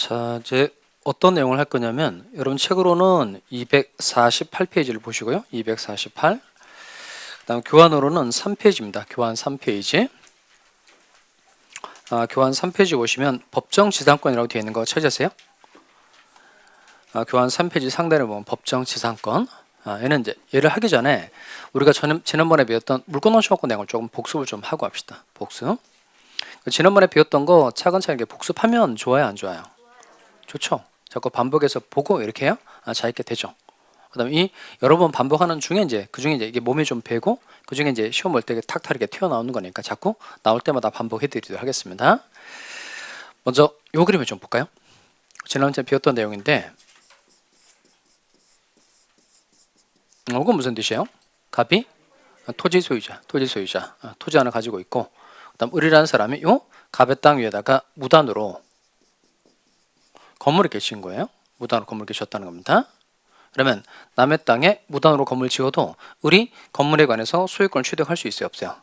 자, 이제 어떤 내용을 할 거냐면 여러분 책으로는 248페이지를 보시고요. 248. 그다음 교환으로는 3페이지입니다. 교환 3페이지. 교환 3페이지 보시면 법정지상권이라고 되어 있는 거 찾으세요? 교환 3페이지 상단에 보면 법정지상권. 얘는 이제 얘를 하기 전에 우리가 지난번에 배웠던 물권원시효권 내용을 조금 복습을 좀 하고 합시다. 복습. 지난번에 배웠던 거 차근차근 복습하면 좋아요, 안 좋아요? 좋죠. 자꾸 반복해서 보고 이렇게 해요. 잘 있게 되죠. 그다음에 이 여러 번 반복하는 중에 이제 그 중에 이제 이게 몸이 좀 배고 그 중에 이제 시험 볼 때 탁탁 이렇게 튀어나오는 거니까 자꾸 나올 때마다 반복해 드리도록 하겠습니다. 먼저 요 그림을 좀 볼까요? 지난번에 배웠던 내용인데 이건 무슨 뜻이에요? 갑이 토지 소유자, 토지 하나 가지고 있고 그다음 을이라는 사람이 요 갑의 땅 위에다가 무단으로 건물을 이렇게 지은 거예요. 무단으로 건물을 이렇게 지었다는 겁니다. 그러면 남의 땅에 무단으로 건물을 지어도 을이 건물에 관해서 소유권을 취득할 수 있어요, 없어요?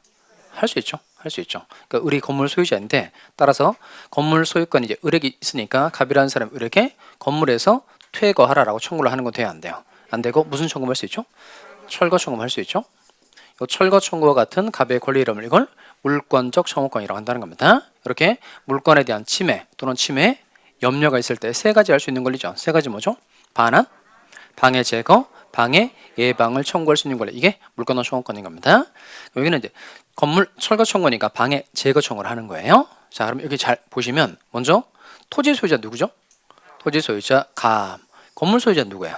할 수 있죠. 할 수 있죠. 그러니까 을이 건물 소유자인데 따라서 건물 소유권이 이제 을에게 있으니까 갑이라는 사람이 을에게 건물에서 퇴거하라라고 청구를 하는 건 돼야 안 돼요. 안 되고 무슨 청구할 수 있죠? 철거 청구할 수 있죠. 이 철거 청구와 같은 갑의 권리 이름을 이걸 물권적 청구권이라고 한다는 겁니다. 이렇게 물권에 대한 침해 또는 침해 염려가 있을 때 세 가지 할 수 있는 권리죠. 세 가지 뭐죠? 반환, 방해 제거, 방해 예방을 청구할 수 있는 권리. 이게 물권적 청구권인 겁니다. 여기는 이제 건물 철거 청구니까 방해 제거 청구를 하는 거예요. 자, 그럼 여기 잘 보시면 먼저 토지 소유자 누구죠? 토지 소유자 갑. 건물 소유자 누구예요?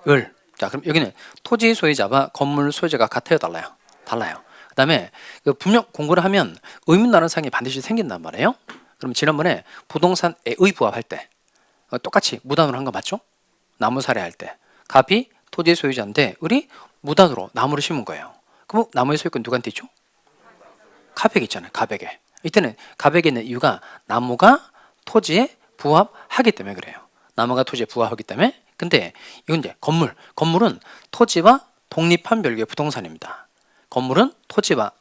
을. 자, 그럼 여기는 토지 소유자와 건물 소유자가 같아요, 달라요? 달라요. 그다음에 분명 공부를 하면 의문나는 상이 반드시 생긴단 말이에요. 그럼 지난번에 부동산의 부합할 때 똑같이 무단으로 한 거 맞죠? 나무 살해할 때 갑이 토지 소유자인데 을이 무단으로 나무를 심은 거예요. 그럼 나무의 소유권 누구한테 있죠? 갑에게 있잖아요. 갑에게. 이때는 갑에게 있는 이유가 나무가 토지에 부합하기 때문에 그래요. 나무가 토지에 부합하기 때문에. 근데 이건 이제 건물은 토지와 독립한 별개의 부동산입니다. 건물은 토지와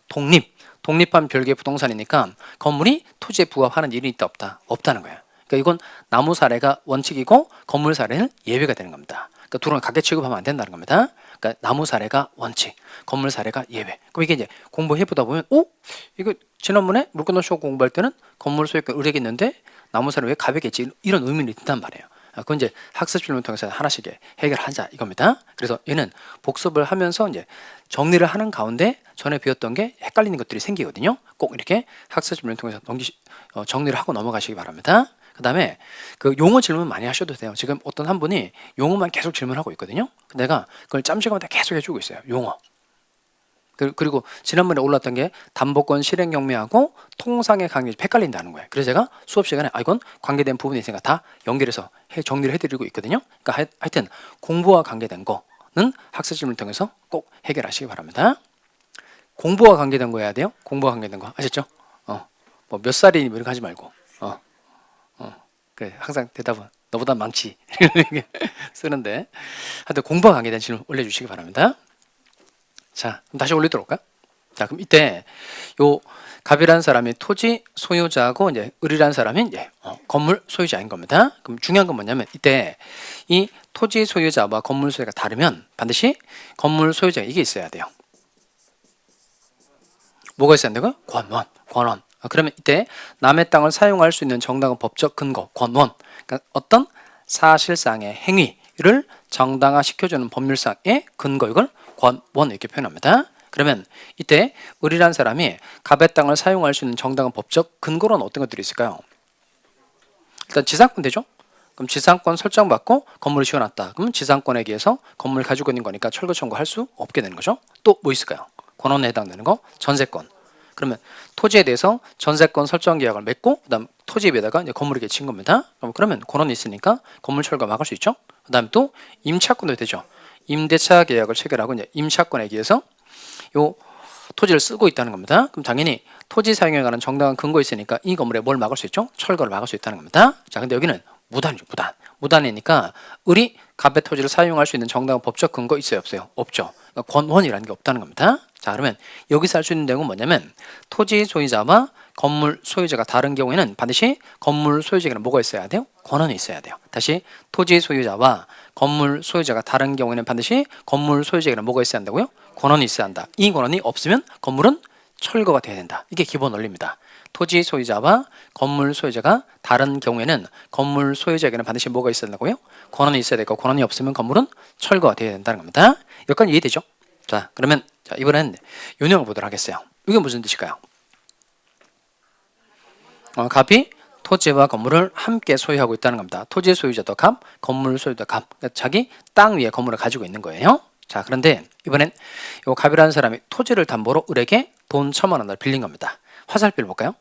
독립한 별개의 부동산이니까 건물이 토지에 부합하는 일이 있다 없다? 없다는 거예요. 그러니까 이건 나무 사례가 원칙이고 건물 사례는 예외가 되는 겁니다. 그러니까 둘은 각계 취급하면 안 된다는 겁니다. 그러니까 나무 사례가 원칙, 건물 사례가 예외. 그럼 이게 이제 공부해 보다 보면, 이거 지난번에 물권노쇼 공부할 때는 건물 소유권 을에게 있는데 나무 사례 왜 갑에게지? 이런 의문이 든단 말이에요. 그건 이제 학습 질문 통해서 하나씩 해결하자 이겁니다. 그래서 얘는 복습을 하면서 이제 정리를 하는 가운데 전에 배웠던 게 헷갈리는 것들이 생기거든요. 꼭 이렇게 학습 질문을 통해서 정리를 하고 넘어가시기 바랍니다. 그 다음에 그 용어 질문 많이 하셔도 돼요. 지금 어떤 한 분이 용어만 계속 질문하고 있거든요. 내가 그걸 짬식마다 계속 해주고 있어요. 용어. 그리고 지난번에 올랐던 게 담보권 실행 경매하고 통상의 관계 헷갈린다는 거예요. 그래서 제가 수업 시간에 이건 관계된 부분이 있으니까 다 연결해서 정리를 해드리고 있거든요. 그러니까 하여튼 공부와 관계된 거는 학습 질문을 통해서 꼭 해결하시기 바랍니다. 공부와 관계된 거 해야 돼요. 공부와 관계된 거 아셨죠? 뭐 몇 살이니 이런 거 하지 말고 그래 항상 대답은 너보다 많지 이렇게 쓰는데 하여튼 공부와 관계된 질문 올려주시기 바랍니다. 자, 그럼 다시 올리도록 할까요? 자, 그럼 이때 요 갑이라는 사람이 토지 소유자고 이제 을이라는 사람이 이제 건물 소유자인 겁니다. 그럼 중요한 건 뭐냐면 이때 이 토지 소유자와 건물 소유자가 다르면 반드시 건물 소유자가 이게 있어야 돼요. 뭐가 있어야 된다고요? 권원. 그러면 이때 남의 땅을 사용할 수 있는 정당한 법적 근거, 권원. 그러니까 어떤 사실상의 행위를 정당화시켜주는 법률상의 근거, 이걸 권원 이렇게 표현합니다. 그러면 이때 을이라는 사람이 갑의 땅을 사용할 수 있는 정당한 법적 근거로는 어떤 것들이 있을까요? 일단 지상권 되죠? 그럼 지상권 설정받고 건물을 지어놨다. 그럼 지상권에 의해서 건물을 가지고 있는 거니까 철거 청구할 수 없게 되는 거죠. 또 뭐 있을까요? 권원에 해당되는 거 전세권. 그러면 토지에 대해서 전세권 설정 계약을 맺고 그다음 토지 위에다가 이제 건물을 이렇게 친 겁니다. 그러면 권원이 있으니까 건물 철거 막을 수 있죠. 그다음에 또 임차권도 되죠. 임대차 계약을 체결하고 이제 임차권에 의해서 요 토지를 쓰고 있다는 겁니다. 그럼 당연히 토지 사용에 관한 정당한 근거 있으니까 이 건물에 뭘 막을 수 있죠? 철거를 막을 수 있다는 겁니다. 자, 근데 여기는 무단이죠, 무단이니까 을이 갑의 토지를 사용할 수 있는 정당한 법적 근거 있어요, 없어요? 없죠. 그러니까 권원이라는 게 없다는 겁니다. 자, 그러면 여기서 할 수 있는 내용은 뭐냐면 토지 소유자와 건물 소유자가 다른 경우에는 반드시 건물 소유자에게는 뭐가 있어야 돼요? 권한이 있어야 돼요. 다시 토지 소유자와 건물 소유자가 다른 경우에는 반드시 건물 소유자에게는 뭐가 있어야 한다고요? 권한이 있어야 한다. 이 권한이 없으면 건물은 철거가 돼야 된다. 이게 기본 원리입니다. 토지 소유자와 건물 소유자가 다른 경우에는 건물 소유자에게는 반드시 뭐가 있어야 된다고요? 권한이 있어야 되고 권한이 없으면 건물은 철거가 돼야 된다는 겁니다. 여기까지 이해되죠? 자, 그러면 이번엔 요령을 보도록 하겠어요. 이게 무슨 뜻일까요? 갑이 토지와 건물을 함께 소유하고 있다는 겁니다. 토지 소유자도 갑, 건물 소유자도 갑. 그러니까 자기 땅 위에 건물을 가지고 있는 거예요. 자, 그런데 이번엔 이 갑이라는 사람이 토지를 담보로 을에게 돈 1,000만 원을 빌린 겁니다. 화살표를 볼까요?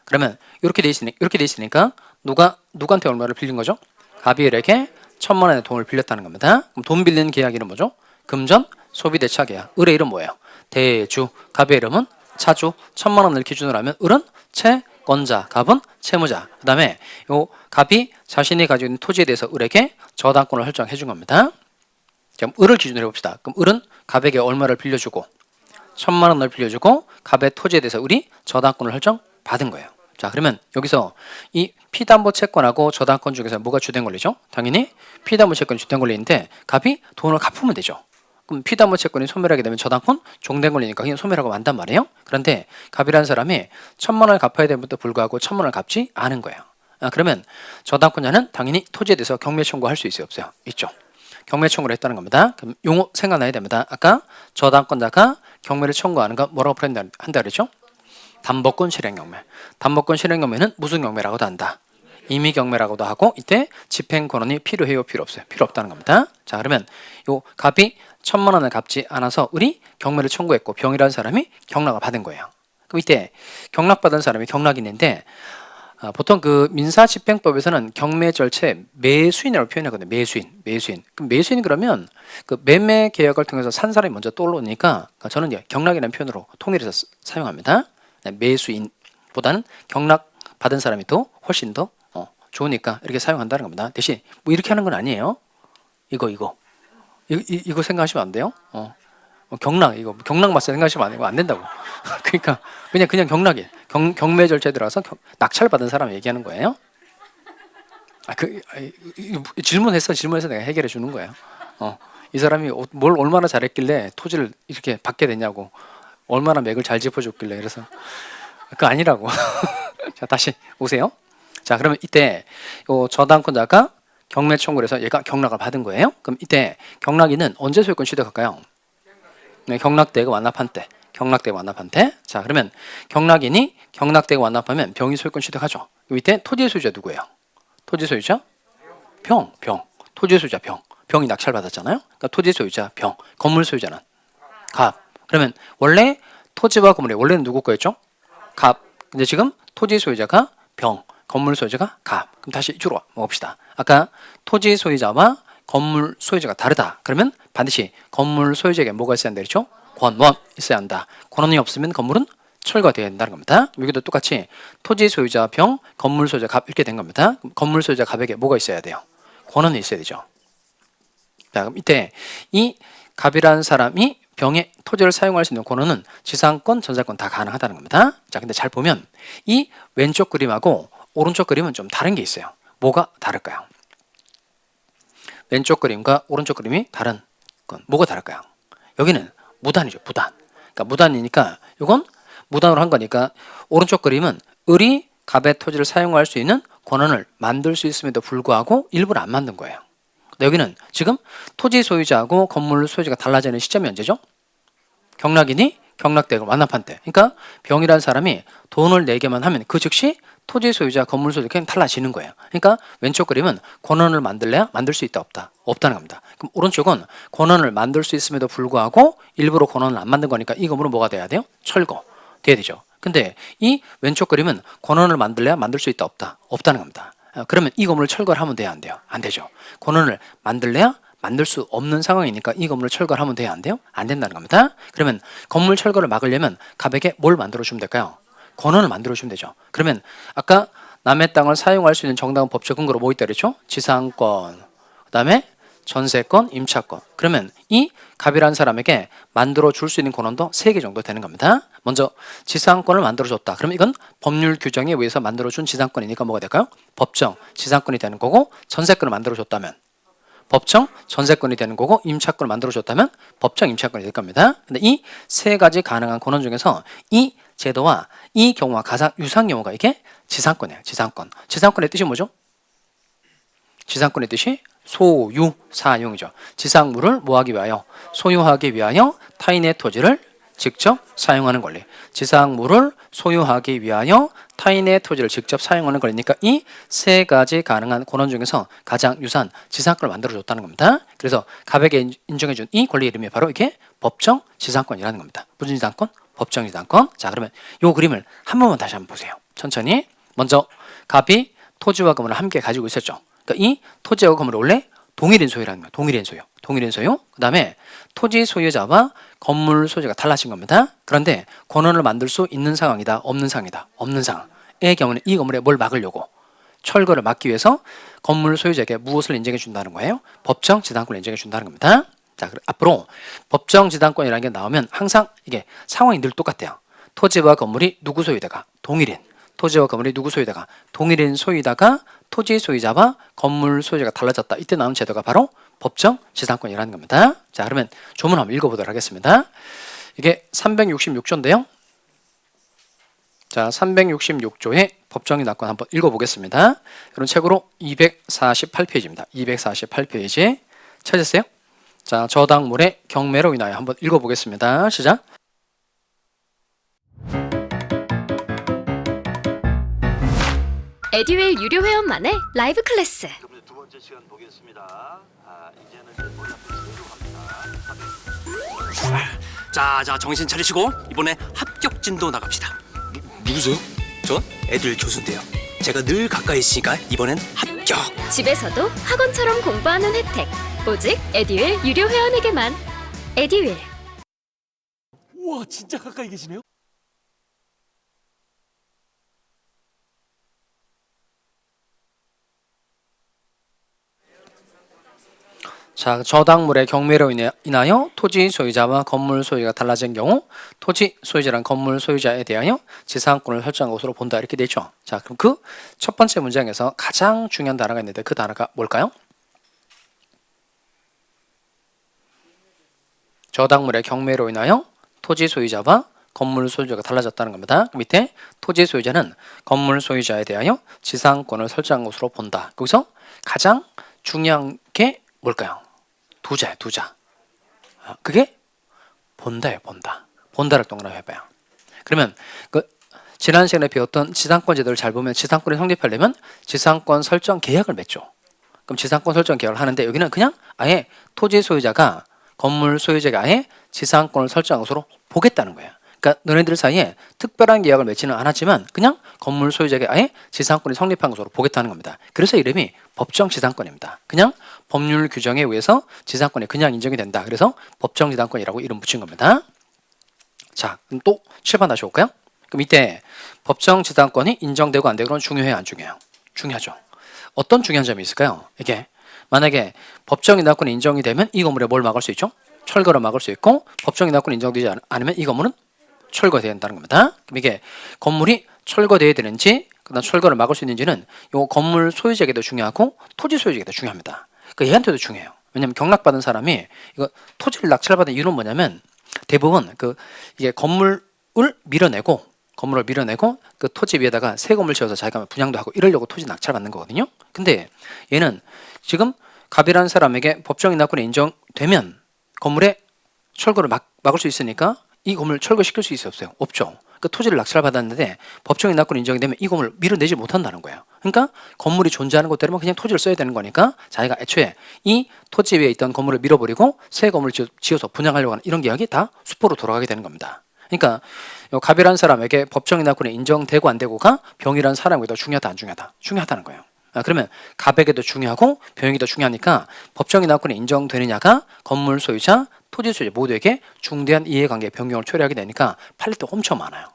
그러면 이렇게 돼 있으니까 누구한테 얼마를 빌린 거죠? 갑이 을에게 1,000만 원의 돈을 빌렸다는 겁니다. 그럼 돈 빌리는 계약 이름 뭐죠? 금전 소비대차 계약. 을의 이름 뭐예요? 대주. 갑의 이름은 차주. 1,000만 원을 기준으로 하면 을은 채권자, 갑은 채무자. 그 다음에 요 갑이 자신이 가지고 있는 토지에 대해서 을에게 저당권을 설정해 준 겁니다. 그럼 을을 기준으로 해봅시다. 그럼 을은 갑에게 얼마를 빌려주고 1,000만 원을 빌려주고 갑의 토지에 대해서 을이 저당권을 설정 받은 거예요. 자, 그러면 여기서 이 피담보 채권하고 저당권 중에서 뭐가 주된 권리죠? 당연히 피담보 채권이 주된 권리인데 갑이 돈을 갚으면 되죠. 그럼 피담보 채권이 소멸하게 되면 저당권 종된 권리니까 그냥 소멸하고 만단 말이에요. 그런데 갑이라는 사람이 1,000만 원을 갚아야 됨에도 불구하고 1,000만 원을 갚지 않은 거예요. 그러면 저당권자는 당연히 토지에 대해서 경매 청구할 수 있어요, 없어요? 있죠. 경매 청구를 했다는 겁니다. 그럼 용어 생각나야 됩니다. 아까 저당권자가 경매를 청구하는 거 뭐라고 한다 그랬죠? 담보권 실행 경매. 담보권 실행 경매는 무슨 경매라고도 한다. 임의 경매라고도 하고 이때 집행 권한이 필요해요, 필요 없어요? 필요 없다는 겁니다. 자, 그러면 요 갑이 1,000만 원을 갚지 않아서 을이 경매를 청구했고 병이라는 사람이 경락을 받은 거예요. 그럼 이때 경락받은 사람이 경락인인데 보통 그 민사집행법에서는 경매 절차에 매수인이라고 표현하거든요. 매수인. 그럼 매수인 그러면 그 매매 계약을 통해서 산 사람이 먼저 떠오르니까 저는 경락이라는 표현으로 통일해서 사용합니다. 매수인보다는 경락 받은 사람이 더 훨씬 더 좋으니까 이렇게 사용한다는 겁니다. 대신 뭐 이렇게 하는 건 아니에요. 이거 생각하시면 안 돼요. 경락 맞서 생각하시면 안 된다고. 그러니까 그냥 경락이 경매 절차에 들어가서 낙찰 받은 사람 얘기하는 거예요. 질문해서 내가 해결해 주는 거예요. 이 사람이 뭘 얼마나 잘했길래 토지를 이렇게 받게 됐냐고, 얼마나 맥을 잘 짚어줬길래, 그래서 그거 아니라고. 자, 다시 오세요. 자, 그러면 이때 저당권자가 경매 청구를 해서 얘가 경락을 받은 거예요. 그럼 이때 경락인은 언제 소유권 취득할까요? 네, 경락되고 완납한 때. 자, 그러면 경락인이 경락되고 완납하면 병이 소유권 취득하죠. 이때 토지 소유자 누구예요? 토지 소유자 병. 토지 소유자 병이 낙찰 받았잖아요. 그러니까 토지 소유자 병. 건물 소유자는 갑. 그러면 원래 토지와 건물이 원래는 누구 거였죠? 갑. 근데 지금 토지 소유자가 병, 건물 소유자가 갑. 그럼 다시 이쪽으로 봅시다. 아까 토지 소유자와 건물 소유자가 다르다. 그러면 반드시 건물 소유자에게 뭐가 있어야 한다 그랬죠? 권원 있어야 한다. 권원이 없으면 건물은 철거되어야 된다는 겁니다. 여기도 똑같이 토지 소유자 병, 건물 소유자 갑 이렇게 된 겁니다. 건물 소유자 갑에게 뭐가 있어야 돼요? 권한이 있어야 되죠. 자, 그럼 이때 이 갑이라는 사람이 병의 토지를 사용할 수 있는 권한은 지상권, 전세권 다 가능하다는 겁니다. 자, 근데 잘 보면 이 왼쪽 그림하고 오른쪽 그림은 좀 다른 게 있어요. 뭐가 다를까요? 왼쪽 그림과 오른쪽 그림이 다른 건 뭐가 다를까요? 여기는 무단이죠, 무단. 그러니까 무단이니까 이건 무단으로 한 거니까 오른쪽 그림은 을이 갑의 토지를 사용할 수 있는 권한을 만들 수 있음에도 불구하고 일부러 안 만든 거예요. 여기는 지금 토지 소유자하고 건물 소유자가 달라지는 시점이 언제죠? 경락인이 경락되고 완납한 때. 그러니까 병이라는 사람이 돈을 내게만 하면 그 즉시 토지 소유자, 건물 소유자 그냥 달라지는 거예요. 그러니까 왼쪽 그림은 권한을 만들래야 만들 수 있다, 없다? 없다는 겁니다. 그럼 오른쪽은 권한을 만들 수 있음에도 불구하고 일부러 권한을 안 만든 거니까 이 건물은 뭐가 돼야 돼요? 철거 돼야 되죠. 근데 이 왼쪽 그림은 권한을 만들래야 만들 수 있다, 없다? 없다는 겁니다. 그러면 이 건물을 철거를 하면 돼야 안 돼요? 안 되죠. 권한을 만들래야 만들 수 없는 상황이니까 이 건물을 철거를 하면 돼야 안 돼요? 안 된다는 겁니다. 그러면 건물 철거를 막으려면 갑에게 뭘 만들어주면 될까요? 권한을 만들어주면 되죠. 그러면 아까 남의 땅을 사용할 수 있는 정당한 법적 근거로 뭐 있다 그랬죠? 지상권, 그 다음에 전세권, 임차권. 그러면 이 갑이라는 사람에게 만들어 줄 수 있는 권한도 3개 정도 되는 겁니다. 먼저 지상권을 만들어 줬다. 그러면 이건 법률 규정에 의해서 만들어 준 지상권이니까 뭐가 될까요? 법정 지상권이 되는 거고, 전세권을 만들어 줬다면 법정 전세권이 되는 거고, 임차권을 만들어 줬다면 법정 임차권이 될 겁니다. 근데 이 3가지 가능한 권한 중에서 이 제도와 이 경우와 가장 유사한 경우가 이게 지상권이에요. 지상권. 지상권의 뜻이 뭐죠? 지상권의 뜻이 소유, 사용이죠. 지상물을 뭐하기 위하여? 소유하기 위하여 타인의 토지를 직접 사용하는 권리. 지상물을 소유하기 위하여 타인의 토지를 직접 사용하는 권리니까 이 3가지 가능한 권한 중에서 가장 유사한 지상권을 만들어줬다는 겁니다. 그래서 갑에게 인정해준 이 권리 이름이 바로 이게 법정 지상권이라는 겁니다. 무슨 지상권? 법정 지상권. 자, 그러면 이 그림을 한 번만 다시 한번 보세요. 천천히. 먼저 갑이 토지와 건물을 함께 가지고 있었죠. 그러니까 이 토지와 건물이 원래 동일인 소유라는 거예요. 동일인 소유. 동일인 소유. 그 다음에 토지 소유자와 건물 소유자가 달라진 겁니다. 그런데 권한을 만들 수 있는 상황이다. 없는 상황이다. 없는 상황의 경우는 이 건물에 뭘 막으려고? 철거를 막기 위해서 건물 소유자에게 무엇을 인정해 준다는 거예요? 법정 지상권을 인정해 준다는 겁니다. 자, 앞으로 법정 지상권이라는 게 나오면 항상 이게 상황이 늘 똑같아요. 토지와 건물이 누구 소유다가? 동일인. 토지와 건물이 누구 소유다가? 동일인 소유다가 토지 소유자와 건물 소유자가 달라졌다. 이때 나오는 제도가 바로 법정 지상권이라는 겁니다. 자, 그러면 조문 한번 읽어보도록 하겠습니다. 이게 366조인데요. 자, 366조의 법정 지상권 한번 읽어보겠습니다. 여러분 책으로 248페이지입니다. 248페이지 찾으세요. 자, 저당물의 경매로 인하여 한번 읽어보겠습니다. 시작. 에듀윌 유료 회원만의 라이브 클래스. 두 번째 시간 보겠습니다. 이제는 이제 머리 앞에 세로 갑니다. 자, 정신 차리시고 이번에 합격 진도 나갑시다. 누구세요? 전 에듀윌 교수인데요. 제가 늘 가까이 있으니까 이번엔 합격. 집에서도 학원처럼 공부하는 혜택. 오직 에듀윌 유료 회원에게만. 에듀윌. 우와, 진짜 가까이 계시네요? 자, 저당물의 경매로 인하여 토지 소유자와 건물 소유가 달라진 경우 토지 소유자랑 건물 소유자에 대하여 지상권을 설정한 것으로 본다. 이렇게 되죠. 자, 그럼 그 첫 번째 문장에서 가장 중요한 단어가 있는데 그 단어가 뭘까요? 저당물의 경매로 인하여 토지 소유자와 건물 소유자가 달라졌다는 겁니다. 그 밑에 토지 소유자는 건물 소유자에 대하여 지상권을 설정한 것으로 본다. 거기서 가장 중요한 게 뭘까요? 두자예요, 두자. 그게 본다예요, 본다. 본다를 동그라미 해봐요. 그러면 그 지난 시간에 배웠던 지상권 제도를 잘 보면 지상권이 성립하려면 지상권 설정 계약을 맺죠. 그럼 지상권 설정 계약을 하는데 여기는 그냥 아예 토지 소유자가 건물 소유자가 아예 지상권을 설정한 것으로 보겠다는 거예요. 그러니까 너네들 사이에 특별한 계약을 맺지는 않았지만 그냥 건물 소유자에게 아예 지상권이 성립한 것으로 보겠다는 겁니다. 그래서 이름이 법정 지상권입니다. 그냥 법률 규정에 의해서 지상권이 그냥 인정이 된다. 그래서 법정 지상권이라고 이름 붙인 겁니다. 자, 그럼 또 7번 다시 올까요? 그럼 이때 법정 지상권이 인정되고 안 되고 그건 중요해요, 안 중요해요? 중요하죠. 어떤 중요한 점이 있을까요? 이게 만약에 법정 지상권이 인정이 되면 이 건물에 뭘 막을 수 있죠? 철거를 막을 수 있고 법정 지상권이 인정되지 않으면 이 건물은 철거돼야 된다는 겁니다. 그럼 이게 건물이 철거돼야 되는지 그다음 철거를 막을 수 있는지는 이 건물 소유자에게도 중요하고 토지 소유자에게도 중요합니다. 그러니까 얘한테도 중요해요. 왜냐하면 경락받은 사람이 이거 토지를 낙찰받은 이유는 뭐냐면 대부분 이게 건물을 밀어내고 그 토지 위에다가 새 건물 지어서 자기가 분양도 하고 이러려고 토지 낙찰받는 거거든요. 근데 얘는 지금 갑이라는 사람에게 법정 인하권이 인정되면 건물에 철거를 막을 수 있으니까 이 건물 철거시킬 수 있어요, 없어요? 없죠. 그 토지를 낙찰받았는데 법정 인하권이 인정이 되면 이 건물을 밀어내지 못한다는 거예요. 그러니까 건물이 존재하는 곳대로만 그냥 토지를 써야 되는 거니까 자기가 애초에 이 토지 위에 있던 건물을 밀어버리고 새 건물을 지어서 분양하려고 하는 이런 계약이 다 수포로 돌아가게 되는 겁니다. 그러니까 갑이라는 사람에게 법정 인하권이 인정되고 안 되고가 병이라는 사람에게도 중요하다, 안 중요하다? 중요하다는 거예요. 그러면 갑에게도 중요하고 병에게도 중요하니까 법정 인하권이 인정되느냐가 건물 소유자, 토지 소유자 모두에게 중대한 이해관계 변경을 초래하게 되니까 판례도 엄청 많아요.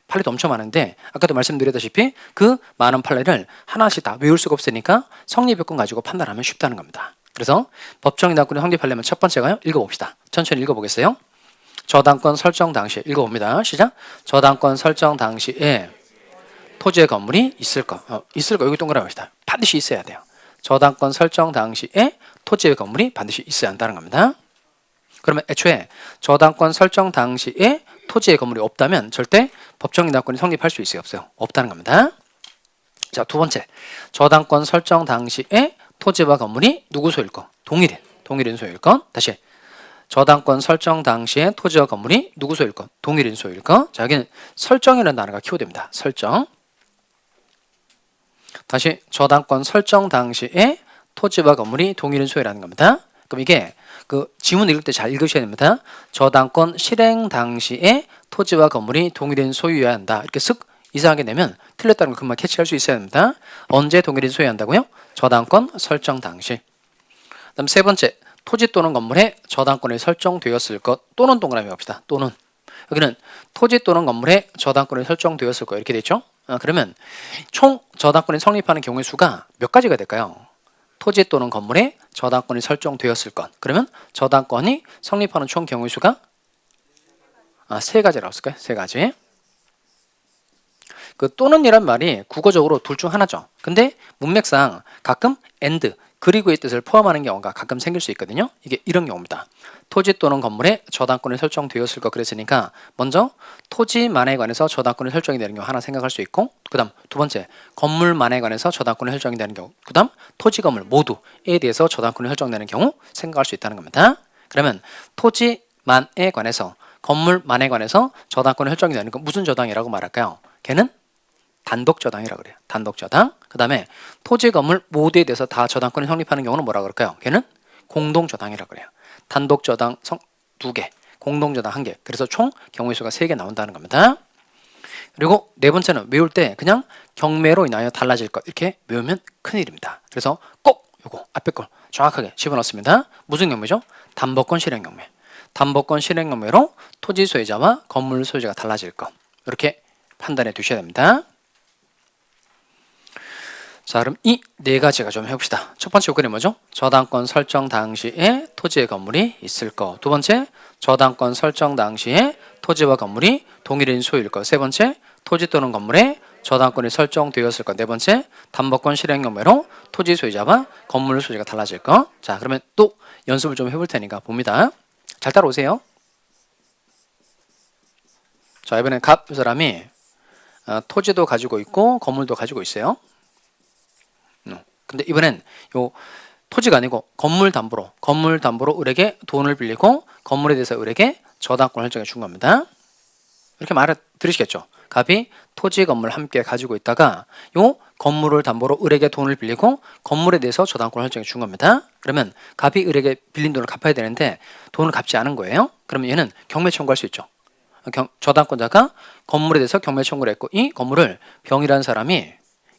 판례도 엄청 많은데 아까도 말씀드렸다시피 그 많은 판례를 하나씩 다 외울 수가 없으니까 성립요건 가지고 판단하면 쉽다는 겁니다. 그래서 법정 이당권이 성립하려면 첫 번째가요. 읽어봅시다. 천천히 읽어보겠어요. 저당권 설정 당시 읽어봅니다. 시작. 저당권 설정 당시에 토지의 건물이 있을 거. 있을 거 여기 동그라미 합시다. 반드시 있어야 돼요. 저당권 설정 당시에 토지의 건물이 반드시 있어야 한다는 겁니다. 그러면 애초에 저당권 설정 당시에 토지의 건물이 없다면 절대 법정 이당권이 성립할 수 있어요? 없어요? 없다는 겁니다. 자, 두 번째. 저당권 설정 당시에 토지와 건물이 누구 소유일 거? 동일인 소유일 거. 다시. 저당권 설정 당시에 토지와 건물이 누구 소유일 거? 동일인 소유일 거. 자, 여기는 설정이라는 단어가 키워드입니다. 설정. 다시 저당권 설정 당시에 토지와 건물이 동일인 소유라는 겁니다. 그럼 이게 그 지문 읽을 때 잘 읽으셔야 됩니다. 저당권 실행 당시에 토지와 건물이 동일인 소유여야 한다. 이렇게 쓱 이상하게 내면 틀렸다는 걸 금방 캐치할 수 있어야 됩니다. 언제 동일인 소유한다고요? 저당권 설정 당시. 그다음 세 번째, 토지 또는 건물에 저당권이 설정되었을 것 또는 동그라미 합시다. 또는. 여기는 토지 또는 건물에 저당권이 설정되었을 것 이렇게 되죠. 그러면 총 저당권이 성립하는 경우의 수가 몇 가지가 될까요? 토지 또는 건물에 저당권이 설정되었을 것. 그러면 저당권이 성립하는 총 경우의 수가 세 가지라고 쓸까요? 세 가지. 그 또는이란 말이 국어적으로 둘 중 하나죠. 근데 문맥상 가끔 and 그리고의 뜻을 포함하는 경우가 가끔 생길 수 있거든요. 이게 이런 경우입니다. 토지 또는 건물에 저당권이 설정되었을 것 그랬으니까 먼저 토지만에 관해서 저당권이 설정이 되는 경우 하나 생각할 수 있고, 그 다음 두 번째 건물만에 관해서 저당권이 설정이 되는 경우, 그 다음 토지 건물 모두에 대해서 저당권이 설정되는 경우 생각할 수 있다는 겁니다. 그러면 토지만에 관해서 건물만에 관해서 저당권이 설정이 되는 건 무슨 저당이라고 말할까요? 걔는 단독저당이라고 그래요. 단독저당. 그 다음에 토지 건물 모두에 대해서 다 저당권이 성립하는 경우는 뭐라고 그럴까요? 걔는 공동저당이라고 그래요. 단독저당 2개, 공동저당 1개. 그래서 총 경우의 수가 3개 나온다는 겁니다. 그리고 네 번째는 외울 때 그냥 경매로 인하여 달라질 것 이렇게 외우면 큰일입니다. 그래서 꼭 요거 앞에 걸 정확하게 집어넣습니다. 무슨 경매죠? 담보권 실행 경매. 담보권 실행 경매로 토지 소유자와 건물 소유자가 달라질 것. 이렇게 판단해 두셔야 됩니다. 자, 그럼 이 네 가지가 좀 해봅시다. 첫 번째 요건이 뭐죠? 저당권 설정 당시에 토지의 건물이 있을 것. 두 번째, 저당권 설정 당시에 토지와 건물이 동일인 소유일 것. 세 번째, 토지 또는 건물에 저당권이 설정되었을 것. 네 번째, 담보권 실행 경매로 토지 소유자와 건물 소유자가 달라질 것. 자, 그러면 또 연습을 좀 해볼 테니까 봅니다. 잘 따라오세요. 자, 이번엔 갑 사람이 토지도 가지고 있고 건물도 가지고 있어요. 근데 이번엔 요 토지가 아니고 건물 담보로 을에게 돈을 빌리고 건물에 대해서 을에게 저당권을 설정해 준 겁니다. 이렇게 말을 들으시겠죠? 갑이 토지 건물 함께 가지고 있다가 요 건물을 담보로 을에게 돈을 빌리고 건물에 대해서 저당권을 설정해 준 겁니다. 그러면 갑이 을에게 빌린 돈을 갚아야 되는데 돈을 갚지 않은 거예요. 그러면 얘는 경매 청구할 수 있죠. 저당권자가 건물에 대해서 경매 청구를 했고 이 건물을 병이라는 사람이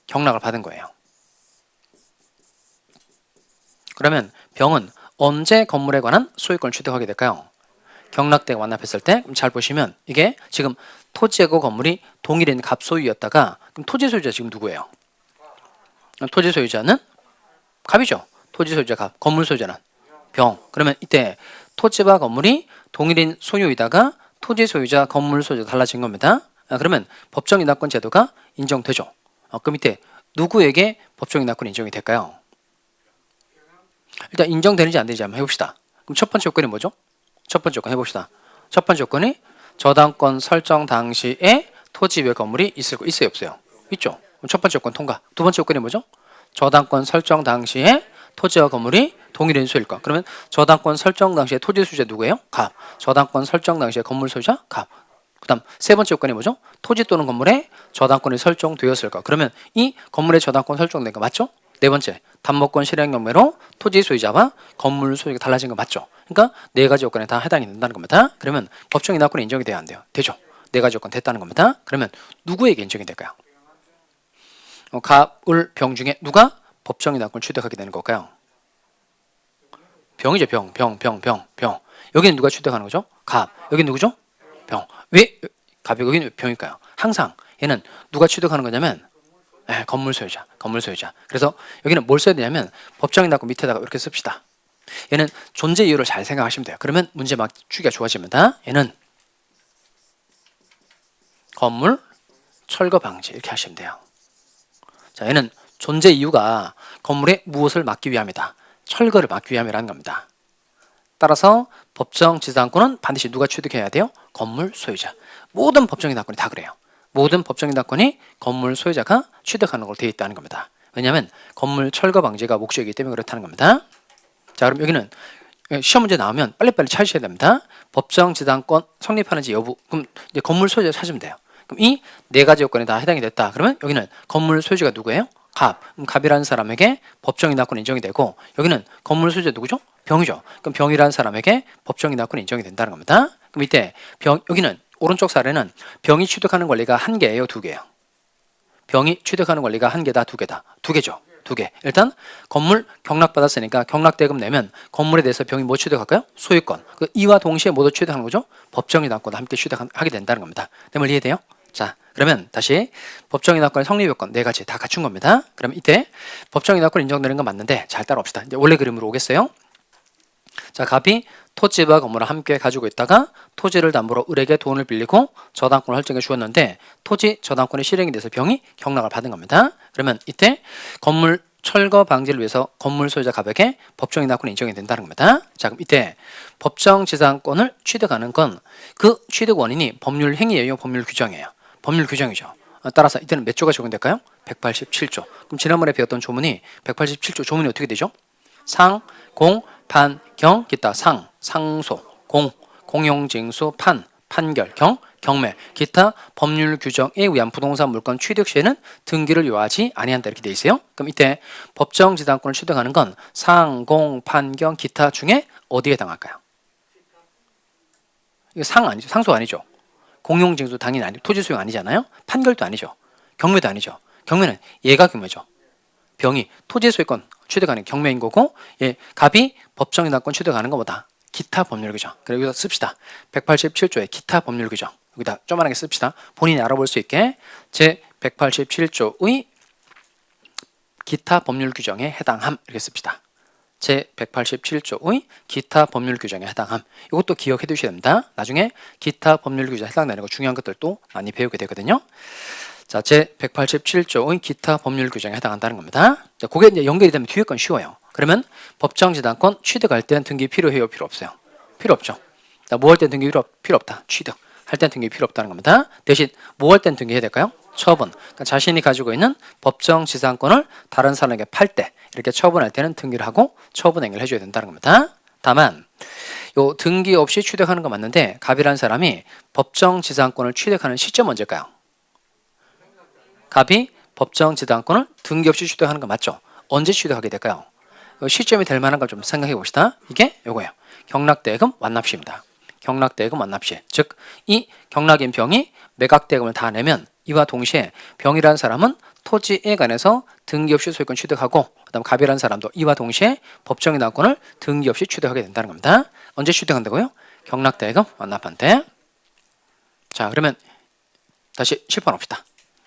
경락을 받은 거예요. 그러면 병은 언제 건물에 관한 소유권을 취득하게 될까요? 경락대가 완납했을 때. 그럼 잘 보시면 이게 지금 토지하고 건물이 동일인 갑소유였다가 그럼 토지 소유자 지금 누구예요? 토지 소유자는 갑이죠. 토지 소유자 갑, 건물 소유자는 병. 그러면 이때 토지와 건물이 동일인 소유이다가 토지 소유자, 건물 소유자 달라진 겁니다. 그러면 법정 인하권 제도가 인정되죠. 그럼 이때 누구에게 법정 인하권이 인정이 될까요? 일단 인정되는지 안 되는지 한번 해봅시다. 그럼 첫 번째 요건이 뭐죠? 첫 번째 요건 해봅시다. 첫 번째 요건이 저당권 설정 당시에 토지 외 건물이 있어요? 없어요? 있죠. 그럼 첫 번째 요건 통과. 두 번째 요건이 뭐죠? 저당권 설정 당시에 토지와 건물이 동일인 소유일 것. 그러면 저당권 설정 당시에 토지 소유자 누구예요? 갑. 저당권 설정 당시에 건물 소유자 갑. 그 다음 세 번째 요건이 뭐죠? 토지 또는 건물에 저당권이 설정되었을 것. 그러면 이 건물에 저당권 설정된 거 맞죠? 네 번째, 담보권 실행 경매로 토지 소유자와 건물 소유가 달라진 거 맞죠? 그러니까 네 가지 요건에 다 해당이 된다는 겁니다. 그러면 법정 인하권이 인정이 돼야 안 돼요? 되죠. 네 가지 요건 됐다는 겁니다. 그러면 누구에게 인정이 될까요? 갑, 병 중에 누가 법정 인하권을 취득하게 되는 걸까요? 병이죠. 병. 여기는 누가 취득하는 거죠? 갑. 여기는 누구죠? 병. 왜 갑이 여기는 병일까요? 항상 얘는 누가 취득하는 거냐면 네, 건물 소유자, 건물 소유자. 그래서 여기는 뭘 써야 되냐면 법정이 닫고 밑에다가 이렇게 씁시다. 얘는 존재 이유를 잘 생각하시면 돼요. 그러면 문제 맞추기가 좋아집니다. 얘는 건물 철거 방지 이렇게 하시면 돼요. 자, 얘는 존재 이유가 건물에 무엇을 막기 위함이다. 철거를 막기 위함이라는 겁니다. 따라서 법정 지상권은 반드시 누가 취득해야 돼요? 건물 소유자. 모든 법정이 납권이 다 그래요. 모든 법정이 납권이 건물 소유자가 취득하는 걸로 되어 있다는 겁니다. 왜냐하면 건물 철거 방지가 목적이기 때문에 그렇다는 겁니다. 자, 그럼 여기는 시험 문제 나오면 빨리빨리 찾으셔야 됩니다. 법정 지상권 성립하는지 여부. 그럼 이제 건물 소유자 찾으면 돼요. 그럼 이 네 가지 요건에 다 해당이 됐다. 그러면 여기는 건물 소유자가 누구예요? 갑. 그럼 갑이라는 사람에게 법정 인하권 인정이 되고 여기는 건물 소유자 누구죠? 병이죠. 그럼 병이라는 사람에게 법정 인하권 인정이 된다는 겁니다. 그럼 이때 여기는 오른쪽 사례는 병이 취득하는 권리가 한 개예요, 두 개예요? 병이 취득하는 권리가 한 개다, 두 개다? 두 개죠. 두 개. 일단 건물 경락받았으니까 경락대금 내면 건물에 대해서 병이 뭐 취득할까요? 소유권. 그 이와 동시에 모두 취득하는 거죠. 법정 인하권도 함께 취득하게 된다는 겁니다. 내말 이해돼요? 자, 그러면 다시 법정 인하권의 성립 요건 네 가지 다 갖춘 겁니다. 그럼 이때 법정 인하권 인정되는 건 맞는데 잘 따라옵시다. 이제 원래 그림으로 오겠어요? 자, 갑이 토지와 건물을 함께 가지고 있다가 토지를 담보로 을에게 돈을 빌리고 저당권을 설정해 주었는데 토지 저당권이 실행이 돼서 병이 경락을 받은 겁니다. 그러면 이때 건물 철거 방지를 위해서 건물 소유자 갑에게 법정 인하권이 인정이 된다는 겁니다. 자, 그럼 이때 법정 지상권을 취득하는 건 그 취득 원인이 법률 행위예요, 법률 규정이에요? 법률 규정이죠. 따라서 이때는 몇 조가 적용될까요? 187조. 그럼 지난번에 배웠던 조문이 187조 조문이 어떻게 되죠? 상, 공, 판, 경, 기타. 상, 상소, 공, 공용징수, 판, 판결, 경, 경매, 기타 법률 규정에 의한 부동산 물건 취득 시에는 등기를 요하지 아니한다 이렇게 돼 있어요. 그럼 이때 법정 지상권을 취득하는 건 상, 공, 판, 경, 기타 중에 어디에 해당할까요? 이거 상 아니죠? 상소 아니죠? 공용징수 당연히 아니고 토지 소용 아니잖아요. 판결도 아니죠. 경매도 아니죠. 경매는 얘가 경매죠. 병이 토지 소유권 취득하는 경매인 거고, 예, 갑이 법정 인하권 취득하는 것보다 기타 법률 규정. 그리고 여기서 씁시다. 187조의 기타 법률 규정. 여기다 조만하게 씁시다. 본인이 알아볼 수 있게 제 187조의 기타 법률 규정에 해당함 이렇게 씁시다. 제 187조의 기타 법률 규정에 해당함. 이것도 기억해 두셔야 됩니다. 나중에 기타 법률 규정에 해당되는 거 중요한 것들도 많이 배우게 되거든요. 자, 제 187조의 기타 법률 규정에 해당한다는 겁니다. 자, 그게 이제 연결이 되면 뒤에 건 쉬워요. 그러면 법정 지상권 취득할 때는 등기 필요해요, 필요 없어요? 필요 없죠. 자, 뭐 할 땐 등기 필요 없다. 취득. 할 땐 등기 필요 없다는 겁니다. 대신 뭐 할 땐 등기해야 될까요? 처분. 그러니까 자신이 가지고 있는 법정 지상권을 다른 사람에게 팔 때 이렇게 처분할 때는 등기를 하고 처분 행위를 해줘야 된다는 겁니다. 다만 요 등기 없이 취득하는 거 맞는데 갑이라는 사람이 법정 지상권을 취득하는 시점 언제일까요? 갑이 법정 지상권을 등기 없이 취득하는 거 맞죠? 언제 취득하게 될까요? 시점이 될 만한 걸 좀 생각해 봅시다. 이게 요거예요. 경락대금 완납시입니다. 경락대금 완납시. 즉, 이 경락인 병이 매각대금을 다 내면 이와 동시에 병이라는 사람은 토지에 관해서 등기 없이 소유권 취득하고 그다음 갑이라는 사람도 이와 동시에 법정 인하권을 등기 없이 취득하게 된다는 겁니다. 언제 취득한다고요? 경락대금 완납한 때. 자, 그러면 다시 칠판합시다.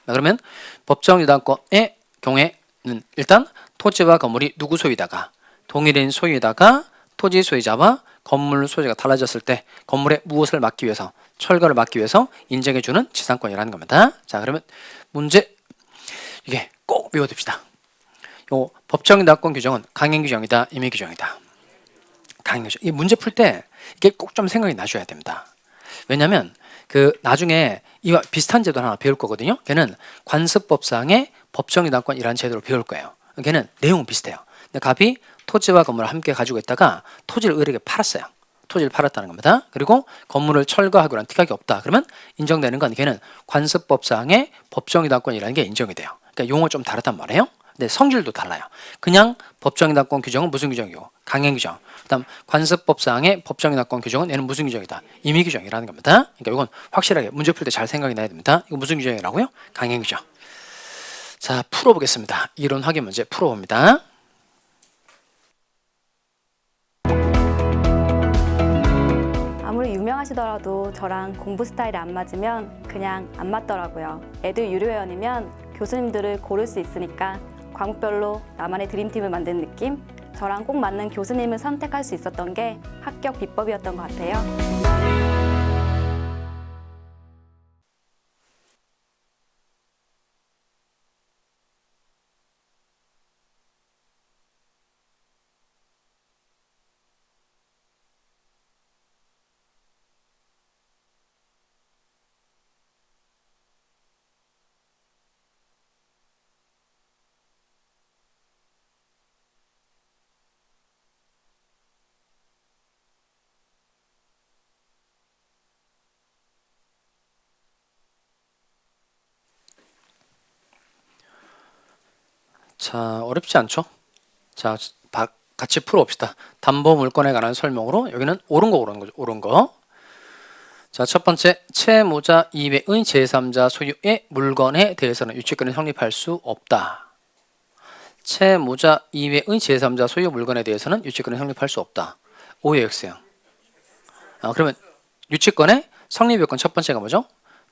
그러면 법정 인하권의 경우에는 일단 토지와 건물이 누구 소유다가 동일인 소유에다가 토지 소유자와 건물 소유자가 달라졌을 때 건물에 무엇을 막기 위해서 철거를 막기 위해서 인정해주는 지상권이라는 겁니다. 자, 그러면 문제 이게 꼭 외워둡시다. 요 법정 인하권 규정은 강행 규정이다, 임의 규정이다. 강행 규정. 이 문제 풀 때 이게 꼭 좀 생각이 나셔야 됩니다. 왜냐하면 그 나중에 이와 비슷한 제도 하나 배울 거거든요. 걔는 관습법상의 법정 인하권이라는 제도를 배울 거예요. 걔는 내용은 비슷해요. 근데 갑이 토지와 건물을 함께 가지고 있다가 토지를 을에게 팔았어요. 토지를 팔았다는 겁니다. 그리고 건물을 철거하거나 특약이 없다. 그러면 인정되는 건 걔는 관습법상의 법정 인하권이라는 게 인정이 돼요. 그러니까 용어 좀 다르단 말이에요. 근데 성질도 달라요. 그냥 법정 인하권 규정은 무슨 규정이고? 강행 규정. 그다음 관습법상의 법정 인하권 규정은 얘는 무슨 규정이다? 임의 규정이라는 겁니다. 그러니까 이건 확실하게 문제 풀 때 잘 생각이 나야 됩니다. 이거 무슨 규정이라고요? 강행 규정. 자, 풀어보겠습니다. 이론 확인 문제 풀어봅니다. 아무리 유명하시더라도 저랑 공부 스타일이 안 맞으면 그냥 안 맞더라고요. 애들 유료 회원이면 교수님들을 고를 수 있으니까 과목별로 나만의 드림팀을 만드는 느낌? 저랑 꼭 맞는 교수님을 선택할 수 있었던 게 합격 비법이었던 것 같아요. 자, 어렵지 않죠? 자, 같이 풀어봅시다. 담보 물건에 관한 설명으로 여기는 옳은 거 고르는 거죠. 옳은 거. 자, 첫 번째, 채무자 이외의 제3자 소유의 물건에 대해서는 유치권이 성립할 수 없다. 채무자 이외의 제3자 소유 물건에 대해서는 유치권이 성립할 수 없다. O의 X형. 그러면 유치권의 성립 요건 첫 번째가 뭐죠?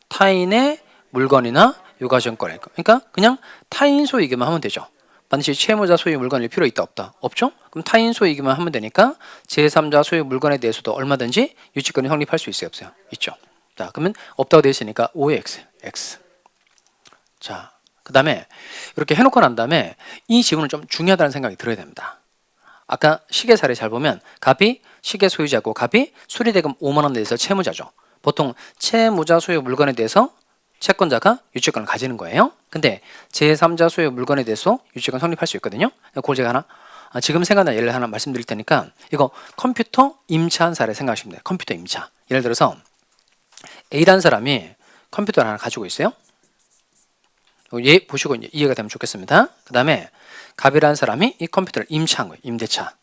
타인의 물건이나 유가증권일 거. 그러니까 그냥 타인 소유이기만 하면 되죠. 반드시 채무자 소유 물건일 필요 있다 없다? 없죠? 그럼 타인 소유이기만 하면 되니까 제3자 소유 물건에 대해서도 얼마든지 유치권이 성립할 수 있어요 없어요? 있죠. 자, 그러면 없다고 되어 있으니까 O의 X. X. 자, 그 다음에 이렇게 해놓고 난 다음에 이 지문은 좀 중요하다는 생각이 들어야 됩니다. 아까 시계 사례 잘 보면 갑이 시계 소유자고 갑이 수리대금 5만 원 내에서 채무자죠. 보통 채무자 소유 물건에 대해서 채권자가 유치권을 가지는 거예요. 근데 제3자 소유 물건에 대해서 유치권 성립할 수 있거든요. 그걸 제가 하나 지금 생각난 예를 하나 말씀드릴 테니까 이거 컴퓨터 임차한 사례 생각하시면 돼요. 컴퓨터 임차. 예를 들어서 A라는 사람이 컴퓨터를 하나 가지고 있어요. 얘 보시고 이제 이해가 되면 좋겠습니다. 그 다음에 갑이라는 사람이 이 컴퓨터를 임차한 거예요. 임대차.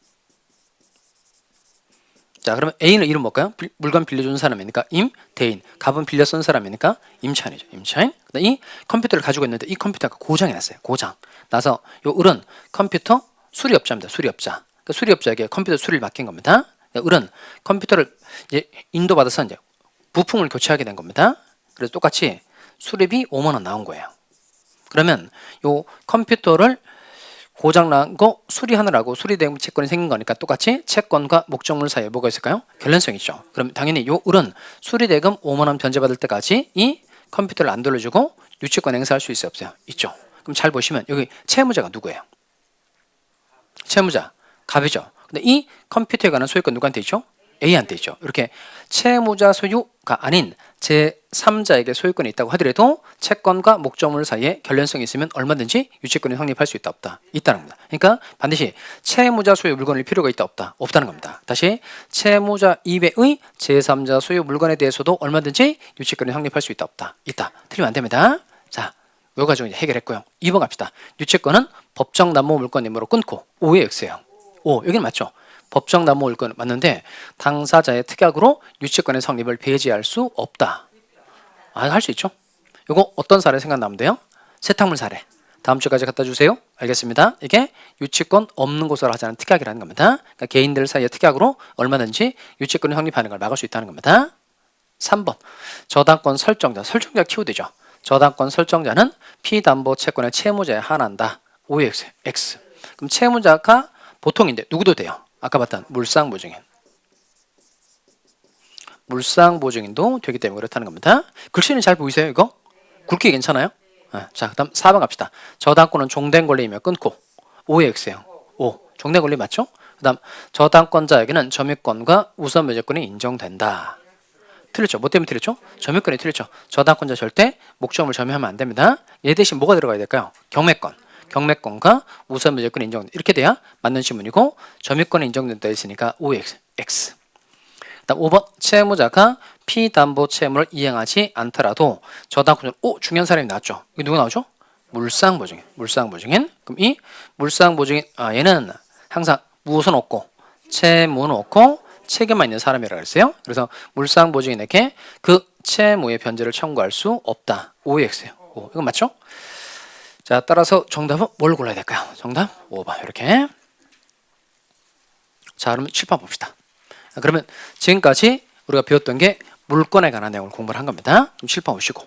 자, 그러면 A는 이름 뭘까요? 물건 빌려준 사람이니까 임대인. 갑은 빌려 쓴 사람이니까 임차인이죠. 임차인. 이 컴퓨터를 가지고 있는데 이 컴퓨터가 고장이 났어요. 고장. 나서 요 을은 컴퓨터 수리업자입니다. 수리업자. 그러니까 수리업자에게 컴퓨터 수리를 맡긴 겁니다. 을은 컴퓨터를 이제 인도받아서 이제 부품을 교체하게 된 겁니다. 그래서 똑같이 수리비 5만 원 나온 거예요. 그러면 요 컴퓨터를 고장난 거 수리하느라고 수리대금 채권이 생긴 거니까 똑같이 채권과 목적물 사이에 뭐가 있을까요? 결련성이 있죠. 그럼 당연히 요 을은 수리대금 5만 원 변제받을 때까지 이 컴퓨터를 안 돌려주고 유치권 행사할 수 있어요? 없어요? 있죠. 그럼 잘 보시면 여기 채무자가 누구예요? 채무자 갑이죠. 근데 이 컴퓨터에 관한 소유권 누구한테 있죠? A한테 있죠. 이렇게 채무자 소유가 아닌 제3자에게 소유권이 있다고 하더라도 채권과 목적물 사이에 결련성이 있으면 얼마든지 유치권이 성립할 수 있다 없다? 있다는 겁니다. 그러니까 반드시 채무자 소유 물건일 필요가 있다 없다? 없다는 겁니다. 다시 채무자 이외의 제3자 소유 물건에 대해서도 얼마든지 유치권이 성립할 수 있다 없다? 있다. 틀리면 안 됩니다. 자, 요 과정 이제 해결했고요. 2번 갑시다. 유치권은 법정 남모 물건임으로 끊고 O의 X예요. O 여기는 맞죠? 법정 남모 물건 맞는데 당사자의 특약으로 유치권의 성립을 배제할 수 없다. 할 수 있죠. 이거 어떤 사례 생각나면 돼요? 세탁물 사례. 다음 주까지 갖다 주세요. 알겠습니다. 이게 유치권 없는 곳으로 하자는 특약이라는 겁니다. 그러니까 개인들 사이의 특약으로 얼마든지 유치권이 성립하는 걸 막을 수 있다는 겁니다. 3번 저당권 설정자. 설정자 키워드죠. 저당권 설정자는 피담보 채권의 채무자에 한한다. OX, X. 그럼 채무자가 보통인데 누구도 돼요. 아까 봤던 물상보증인. 물상보증인도 되기 때문에 그렇다는 겁니다. 글씨는 잘 보이세요 이거? 굵기 괜찮아요? 자, 그다음 4번 갑시다. 저당권은 종된 권리이며 끊고 OX예요. O. 종된 권리 맞죠? 그다음 저당권자에게는 점유권과 우선 매제권이 인정된다. 틀렸죠? 뭐 때문에 틀렸죠? 점유권이 틀렸죠. 저당권자 절대 목적물 점유하면 안 됩니다. 얘 대신 뭐가 들어가야 될까요? 경매권. 경매권과 우선 매제권이 인정된다. 이렇게 돼야 맞는 지문이고 점유권이 인정된다 했으니까 OX, X. 그다음 5번 채무자가 피담보 채무를 이행하지 않더라도 저당권자 중요한 사람이 나왔죠. 이게 누구 나오죠? 물상보증인. 물상보증인. 그럼 이 물상보증인 얘는 항상 무엇은 없고 채무는 없고 책임만 있는 사람이라고 했어요. 그래서 물상보증인에게 그 채무의 변제를 청구할 수 없다. OX예요. 이건 맞죠? 자, 따라서 정답은 뭘 골라야 될까요? 정답 5번 이렇게. 자, 그러면 7번 봅시다. 그러면 지금까지 우리가 배웠던 게 물건에 관한 내용을 공부를 한 겁니다. 그럼 7번 보시고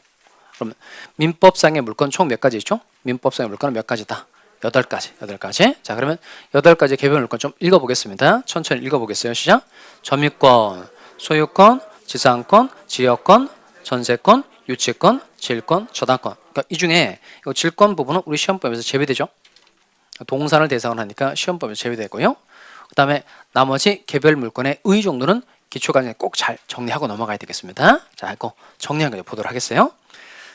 그럼 민법상의 물건 총 몇 가지 있죠? 민법상의 물건은 몇 가지다? 8가지. 8가지. 자, 그러면 8가지 개별 물건 좀 읽어보겠습니다. 천천히 읽어보겠어요. 시작. 점유권, 소유권, 지상권, 지역권, 전세권, 유치권, 질권, 저당권. 그러니까 이 중에 이 질권 부분은 우리 시험범위에서 제외되죠. 동산을 대상으로 하니까 시험범위에서 제외되고요. 그 다음에 나머지 개별 물건의 의 정도는 기초과정에 꼭 잘 정리하고 넘어가야 되겠습니다. 자, 이거 정리한 거 보도록 하겠어요.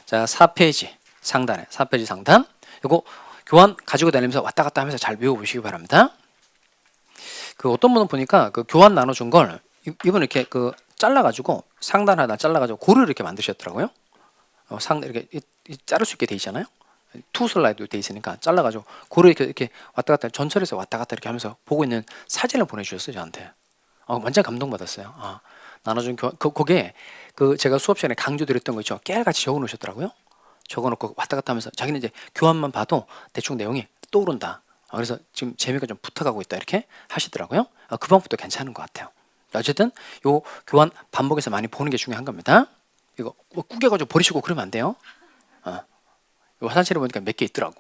자, 4페이지 상단에 4페이지 상단. 이거 교환 가지고 다니면서 왔다 갔다 하면서 잘 외워보시기 바랍니다. 그 어떤 분은 보니까 그 교환 나눠준 걸 이분 이렇게 그 잘라가지고 상단 하나 잘라가지고 고를 이렇게 만드셨더라고요. 상 이렇게 자를 수 있게 돼 있잖아요. 투 슬라이드 돼 있으니까 잘라가지고 고를 이렇게 왔다 갔다 전철에서 왔다 갔다 이렇게 하면서 보고 있는 사진을 보내주셨어요 저한테. 완전 감동받았어요. 나눠준 교환 거기에 그 제가 수업 시간에 강조드렸던 거 있죠. 깨알같이 적어놓으셨더라고요. 적어놓고 왔다 갔다 하면서 자기는 이제 교환만 봐도 대충 내용이 떠오른다. 그래서 지금 재미가 좀 붙어가고 있다 이렇게 하시더라고요. 그 방법도 괜찮은 것 같아요. 어쨌든 요 교환 반복해서 많이 보는 게 중요한 겁니다. 이거 꾸겨가지고 버리시고 그러면 안 돼요. 화장실에 보니까 몇 개 있더라고.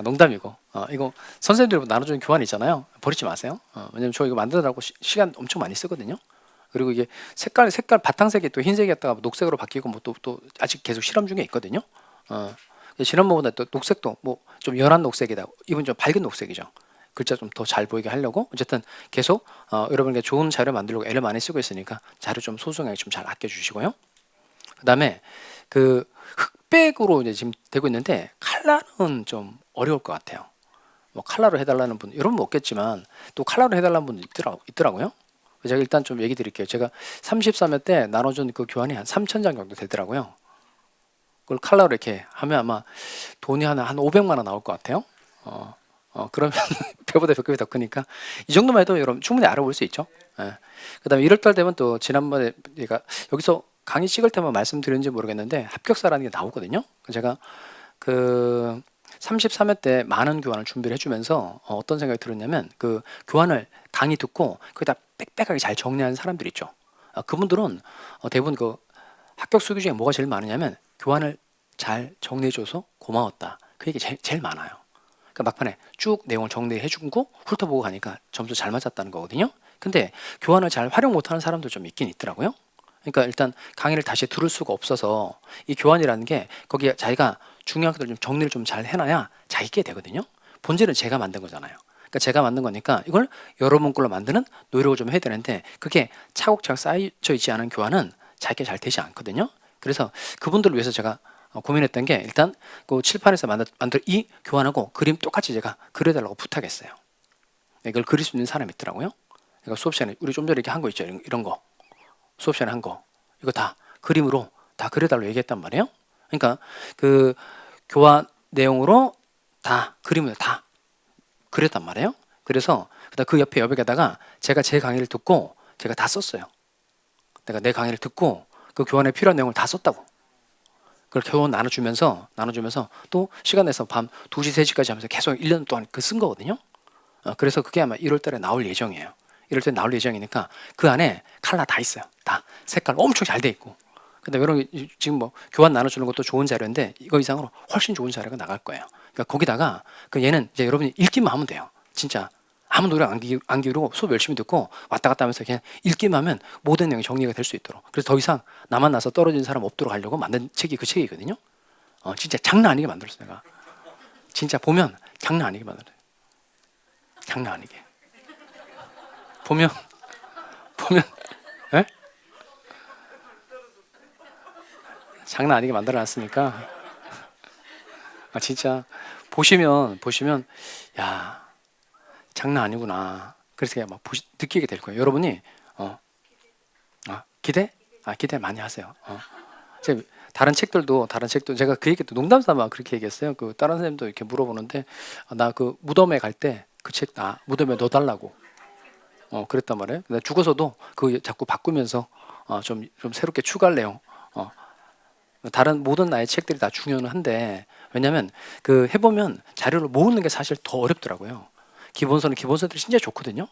농담이고 이거 선생님들 나눠주는 교환 있잖아요. 버리지 마세요. 왜냐면 저 이거 만드느라고 시간 엄청 많이 쓰거든요. 그리고 이게 색깔 바탕색이 또 흰색이었다가 녹색으로 바뀌고 뭐 또 아직 계속 실험 중에 있거든요. 지난번보다 또 녹색도 뭐 좀 연한 녹색이다. 이번 좀 밝은 녹색이죠. 글자 좀 더 잘 보이게 하려고 어쨌든 계속 여러분에게 좋은 자료 만들려고 애를 많이 쓰고 있으니까 자료 좀 소중하게 좀 잘 아껴주시고요. 그다음에 그 흑백으로 이제 지금 되고 있는데 칼라는 좀 어려울 것 같아요. 뭐 칼라로 해달라는 분 이런 분 없겠지만 또 칼라로 해달라는 분도 있더라고요. 제가 일단 좀 얘기 드릴게요. 제가 33회 때 나눠준 그 교환이 한 3,000장 정도 되더라고요. 그걸 칼라로 이렇게 하면 아마 돈이 한 500만 원 나올 것 같아요. 그러면 배보다 몇 급이 더 크니까 이 정도만 해도 여러분 충분히 알아볼 수 있죠. 그다음에 1월달 되면 또 지난번에 제가 여기서 강의 찍을 때만 말씀드렸는지 모르겠는데 합격사라는 게 나오거든요. 제가 그 33회 때 많은 교환을 준비를 해주면서 어떤 생각이 들었냐면 그 교환을 강의 듣고 거기다 빽빽하게 잘 정리하는 사람들 있죠. 그분들은 대부분 그 합격 수기 중에 뭐가 제일 많으냐면 교환을 잘 정리해줘서 고마웠다. 그 얘기 제일 많아요. 그러니까 막판에 쭉 내용을 정리해주고 훑어보고 가니까 점수 잘 맞았다는 거거든요. 근데 교환을 잘 활용 못하는 사람도 좀 있긴 있더라고요. 그러니까 일단 강의를 다시 들을 수가 없어서 이 교환이라는 게 거기에 자기가 중요한 것들 좀 정리를 좀 잘 해놔야 잘 있게 되거든요. 본질은 제가 만든 거잖아요. 그러니까 제가 만든 거니까 이걸 여러분 걸로 만드는 노력을 좀 해야 되는데 그게 차곡차곡 쌓여져 있지 않은 교환은 잘게 잘 되지 않거든요. 그래서 그분들을 위해서 제가 고민했던 게 일단 그 칠판에서 만들 이 교환하고 그림 똑같이 제가 그려달라고 부탁했어요. 이걸 그릴 수 있는 사람이 있더라고요. 그러니까 수업 시간에 우리 좀 전에 이렇게 한 거 있죠. 이런 거 수업 시간에 한 거 이거 다 그림으로 다 그려달라고 얘기했단 말이에요. 그러니까 그 교환 내용으로 다 그림을 다 그렸단 말이에요. 그래서 그 옆에 여백에다가 제가 제 강의를 듣고 제가 다 썼어요. 내가 내 강의를 듣고 그 교환에 필요한 내용을 다 썼다고. 그걸 교환 나눠주면서 또 시간 내서 밤 2시, 3시까지 하면서 계속 1년 동안 그 쓴 거거든요. 그래서 그게 아마 1월 달에 나올 예정이에요. 1월 달에 나올 예정이니까 그 안에 칼라 다 있어요. 다 색깔 엄청 잘 돼 있고. 근데 여러분 지금 뭐 교환 나눠주는 것도 좋은 자료인데 이거 이상으로 훨씬 좋은 자료가 나갈 거예요. 그러니까 거기다가 그 얘는 이제 여러분이 읽기만 하면 돼요. 진짜 아무 노력 안 기울이고 수업 열심히 듣고 왔다 갔다 하면서 그냥 읽기만 하면 모든 내용이 정리가 될 수 있도록. 그래서 더 이상 나만 나서 떨어진 사람 없도록 하려고 만든 책이 그 책이거든요. 진짜 장난 아니게 만들었어요. 내가 진짜 보면 장난 아니게 만들어요. 장난 아니게 보면 에? 장난 아니게 만들어놨으니까 진짜 보시면 야 장난 아니구나. 그래서 그냥 막 느끼게 될 거예요. 여러분이 기대 많이 하세요. 제가 다른 책들도 제가 그 얘기도 농담삼아 그렇게 얘기했어요. 그 다른 선생님도 이렇게 물어보는데 나 그 무덤에 갈 때 그 책 무덤에 넣어달라고 그랬단 말이에요. 근데 죽어서도 그 자꾸 바꾸면서 좀 새롭게 추가할 내용. 다른 모든 나의 책들이 다 중요는 한데 왜냐하면 그 해보면 자료를 모으는 게 사실 더 어렵더라고요. 기본서들이 진짜 좋거든요.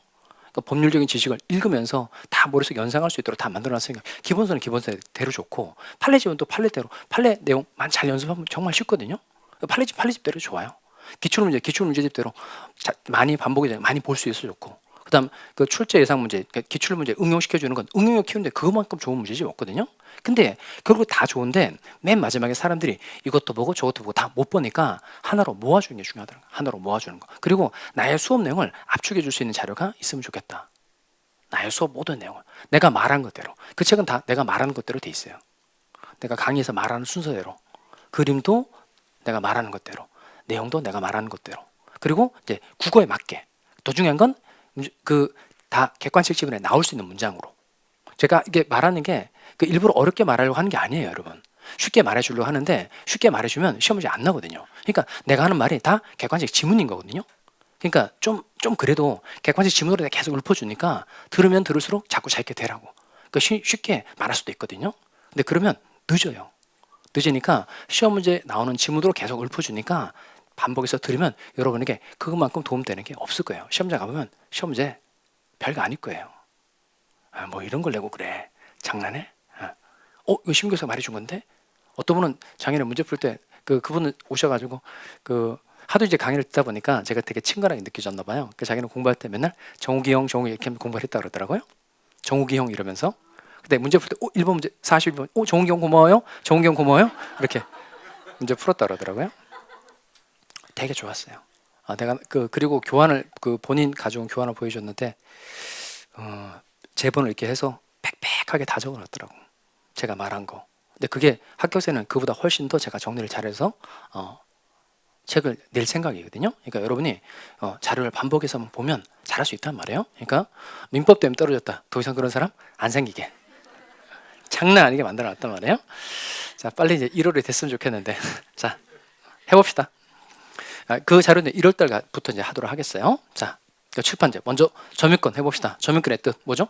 또 법률적인 지식을 읽으면서 다 머릿속에 연상할 수 있도록 다 만들어놨으니까 기본서는 기본서대로 좋고 판례집은 또 판례대로 판례 내용만 잘 연습하면 정말 쉽거든요. 판례집대로 좋아요. 기출문제집대로 많이 반복이 되고 많이 볼 수 있어 좋고 그다음 그 출제 예상 문제, 그러니까 기출 문제 응용시켜 주는 건 응용력 키우는데 그것만큼 좋은 문제집 없거든요. 근데 그리고 다 좋은데 맨 마지막에 사람들이 이것도 보고 저것도 보고 다 못 보니까 하나로 모아주는 게 중요하더라고요. 하나로 모아주는 거. 그리고 나의 수업 내용을 압축해 줄 수 있는 자료가 있으면 좋겠다. 나의 수업 모든 내용을 내가 말한 것대로. 그 책은 다 내가 말하는 것대로 돼 있어요. 내가 강의에서 말하는 순서대로. 그림도 내가 말하는 것대로. 내용도 내가 말하는 것대로. 그리고 이제 국어에 맞게. 더 중요한 건 그 다 객관식 지문에 나올 수 있는 문장으로. 제가 이게 말하는 게 그 일부러 어렵게 말하려고 하는 게 아니에요, 여러분. 쉽게 말해주려고 하는데 쉽게 말해주면 시험 문제 안 나거든요. 그러니까 내가 하는 말이 다 객관식 지문인 거거든요. 그러니까 좀 그래도 객관식 지문으로 내가 계속 읊어주니까 들으면 들을수록 자꾸 잘 있게 되라고. 그러니까 쉽게 말할 수도 있거든요. 근데 그러면 늦어요. 늦으니까 시험 문제 나오는 지문으로 계속 읊어주니까 반복해서 들으면 여러분에게 그것만큼 도움되는 게 없을 거예요. 시험장 가보면 시험 문제 별거 아닐 거예요. 뭐 이런 걸 내고 그래. 장난해? 이거 심 교수가 말해준 건데? 어떤 분은 작년에 문제 풀 때 그분은 오셔가지고 하도 이제 강의를 듣다 보니까 제가 되게 친근하게 느껴졌나 봐요. 그 자기는 공부할 때 맨날 정욱이 형 이렇게 공부를 했다 그러더라고요. 정욱이 형 이러면서. 근데 문제 풀 때 1번 문제 41번 정욱이 형 고마워요? 정욱이 형 고마워요? 이렇게 문제 풀었다 그러더라고요. 되게 좋았어요. 내가 그리고 교환을 본인 가져온 교환을 보여줬는데 제본을 이렇게 해서 빽빽하게 다 적어놨더라고. 제가 말한 거. 근데 그게 합격생은 그보다 훨씬 더 제가 정리를 잘해서 책을 낼 생각이거든요. 그러니까 여러분이 자료를 반복해서 보면 잘할 수 있단 말이에요. 그러니까 민법 때문에 떨어졌다. 더 이상 그런 사람 안 생기게. 장난 아니게 만들어놨단 말이에요. 자, 빨리 이제 1월이 됐으면 좋겠는데. 자, 해봅시다. 그 자료는 1월달부터 이제 하도록 하겠어요. 자, 출판제 먼저 점유권 해봅시다. 점유권의 뜻 뭐죠?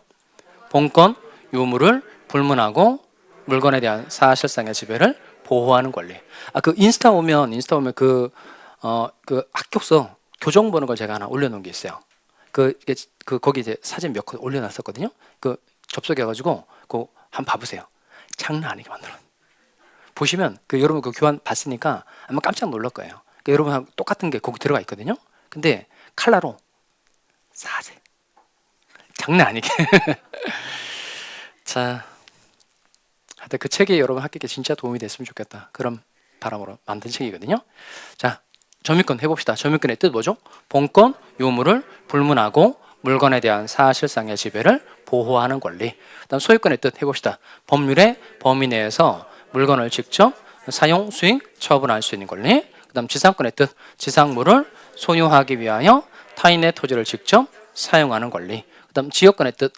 본권, 유무를 불문하고 물건에 대한 사실상의 지배를 보호하는 권리. 그 인스타 오면 그 합격서 교정 보는 걸 제가 하나 올려놓은 게 있어요. 거기 이제 사진 몇 컷 올려놨었거든요. 접속해가지고 한번 봐보세요. 장난 아니게 만들어. 보시면 여러분 교환 봤으니까 아마 깜짝 놀랄 거예요. 여러분하고 똑같은 게 거기 들어가 있거든요. 근데 칼라로 사제. 장난 아니게. 자, 하여튼 그 책이 여러분 합격에 진짜 도움이 됐으면 좋겠다. 그런 바람으로 만든 책이거든요. 자, 점유권 해봅시다. 점유권의 뜻 뭐죠? 본권, 유무를 불문하고 물건에 대한 사실상의 지배를 보호하는 권리. 그다음 소유권의 뜻 해봅시다. 법률의 범위 내에서 물건을 직접 사용, 수익, 처분할 수 있는 권리. 그다음 지상권의 뜻, 지상물을 소유하기 위하여 타인의 토지를 직접 사용하는 권리. 그다음 지역권의 뜻,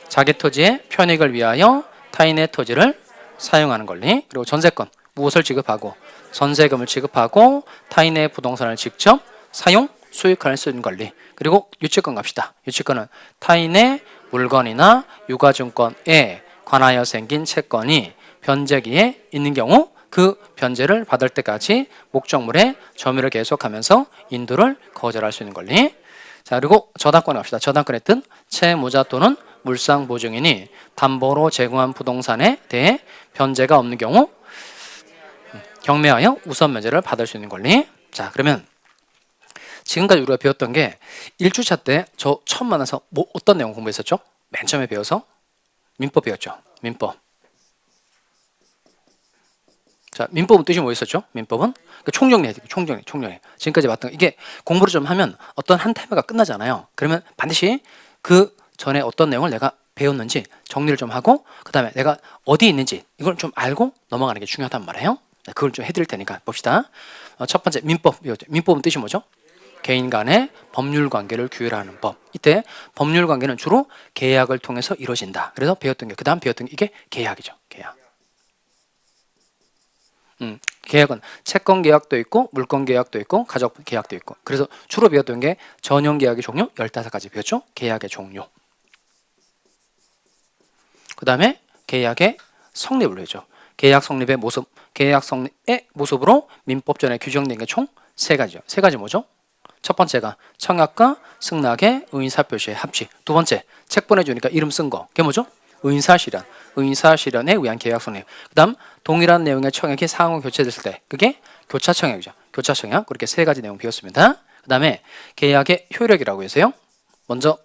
자기 토지의 편익을 위하여 타인의 토지를 사용하는 권리. 그리고 전세권, 무엇을 지급하고 전세금을 지급하고 타인의 부동산을 직접 사용, 수익할 수 있는 권리. 그리고 유치권 갑시다. 유치권은 타인의 물건이나 유가증권에 관하여 생긴 채권이 변제기에 있는 경우 그 변제를 받을 때까지 목적물의 점유를 계속하면서 인도를 거절할 수 있는 권리. 자, 그리고 저당권 갑시다. 저당권의 뜻, 채무자 또는 물상 보증인이 담보로 제공한 부동산에 대해 변제가 없는 경우 경매하여 우선 면제를 받을 수 있는 권리. 자, 그러면 지금까지 우리가 배웠던 게 1주차 때 저 처음 만나서 어떤 내용 공부했었죠? 맨 처음에 배워서 민법 배웠죠. 민법. 자, 민법은 뜻이 뭐였었죠? 민법은 총정리해야 돼요. 총정리. 지금까지 봤던 거. 이게 공부를 좀 하면 어떤 한 테마가 끝나잖아요. 그러면 반드시 그 전에 어떤 내용을 내가 배웠는지 정리를 좀 하고 그 다음에 내가 어디 있는지 이걸 좀 알고 넘어가는 게 중요하단 말이에요. 그걸 좀 해드릴 테니까 봅시다. 첫 번째 민법. 민법은 뜻이 뭐죠? 개인 간의 법률 관계를 규율하는 법. 이때 법률 관계는 주로 계약을 통해서 이루어진다. 그래서 배웠던 게, 그 다음 배웠던 게 이게 계약이죠. 계약. 계약은 채권 계약도 있고 물권 계약도 있고 가족 계약도 있고. 그래서 주로 배웠던 게 전형 계약의 종류 15가지 배웠죠. 계약의 종류. 그 다음에 계약의 성립을 배웠죠. 계약 성립의 모습. 계약 성립의 모습으로 민법전에 규정된 게 총 3가지요. 3가지 뭐죠? 첫 번째가 청약과 승낙의 의사표시의 합치. 두 번째 책 보내주니까 이름 쓴 거. 그게 뭐죠? 의사실현. 의사실현에 의한 계약서 내용. 그 다음 동일한 내용의 청약이 상호 교체됐을 때 그게 교차청약이죠. 교차청약. 그렇게 세 가지 내용 배웠습니다. 그 다음에 계약의 효력이라고 해서요. 먼저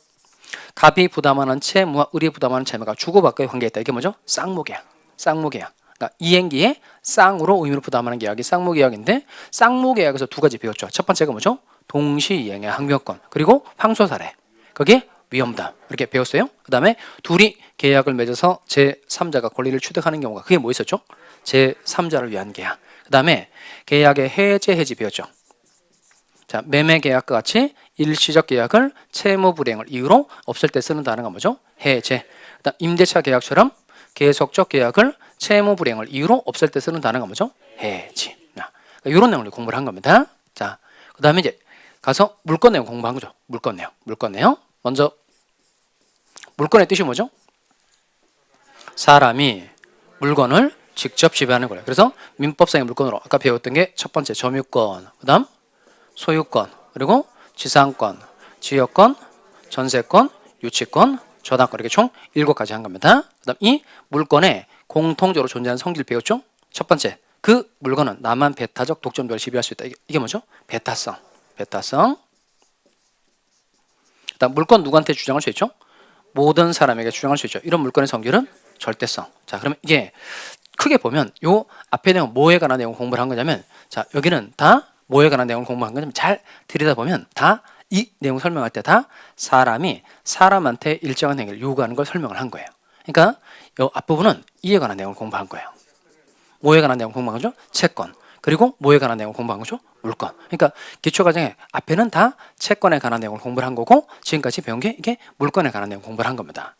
갑이 부담하는 채무와 을이 부담하는 채무가 주고받고의 관계에 있다. 이게 뭐죠? 쌍무계약. 쌍무계약. 그러니까 이행기에 쌍으로 의무를 부담하는 계약이 쌍무계약인데 쌍무계약에서 두 가지 배웠죠. 첫 번째가 뭐죠? 동시이행의 항변권. 그리고 황소사례. 그게 위험담. 이렇게 배웠어요. 그 다음에 둘이 계약을 맺어서 제3자가 권리를 취득하는 경우가 그게 뭐 있었죠? 제3자를 위한 계약. 그 다음에 계약의 해제 해지 배웠죠. 자, 매매 계약과 같이 일시적 계약을 채무 불이행을 이유로 없앨 때 쓰는 단어가 뭐죠? 해제. 그다음 임대차 계약처럼 계속적 계약을 채무 불이행을 이유로 없앨 때 쓰는 단어가 뭐죠? 해지. 그러니까 이런 내용을 공부를 한 겁니다. 자, 그다음에 이제 가서 물건 내용 공부한 거죠. 물건 내용. 물건 내용. 먼저 물건의 뜻이 뭐죠? 사람이 물건을 직접 지배하는 거예요. 그래서 민법상의 물건으로 아까 배웠던 게 첫 번째 점유권, 그다음 소유권, 그리고 지상권, 지역권, 전세권, 유치권, 저당권 이렇게 총 7가지 한 겁니다. 그다음 이 물건에 공통적으로 존재하는 성질 배웠죠? 첫 번째, 그 물건은 나만 배타적 독점적으로 지배할 수 있다. 이게 뭐죠? 배타성. 배타성. 그다음 물건 누구한테 주장할 수 있죠? 모든 사람에게 주장할 수 있죠. 이런 물건의 성질은 절대성. 자, 그러면 이게 크게 보면 요 앞에 내용 뭐에 관한 내용 공부를 한 거냐면 자, 여기는 다 뭐에 관한 내용을 공부한 거냐면 잘 들여다보면 다 이 내용 설명할 때 다 사람이 사람한테 일정한 행위를 요구하는 걸 설명을 한 거예요. 그러니까 요 앞부분은 이에 관한 내용을 공부한 거예요. 뭐에 관한 내용 공부한 거죠? 채권. 그리고 뭐에 관한 내용을 공부한 거죠? 물건. 그러니까 기초과정에 앞에는 다 채권에 관한 내용을 공부를 한 거고 지금까지 배운 게 이게 물건에 관한 내용 공부를 한 겁니다.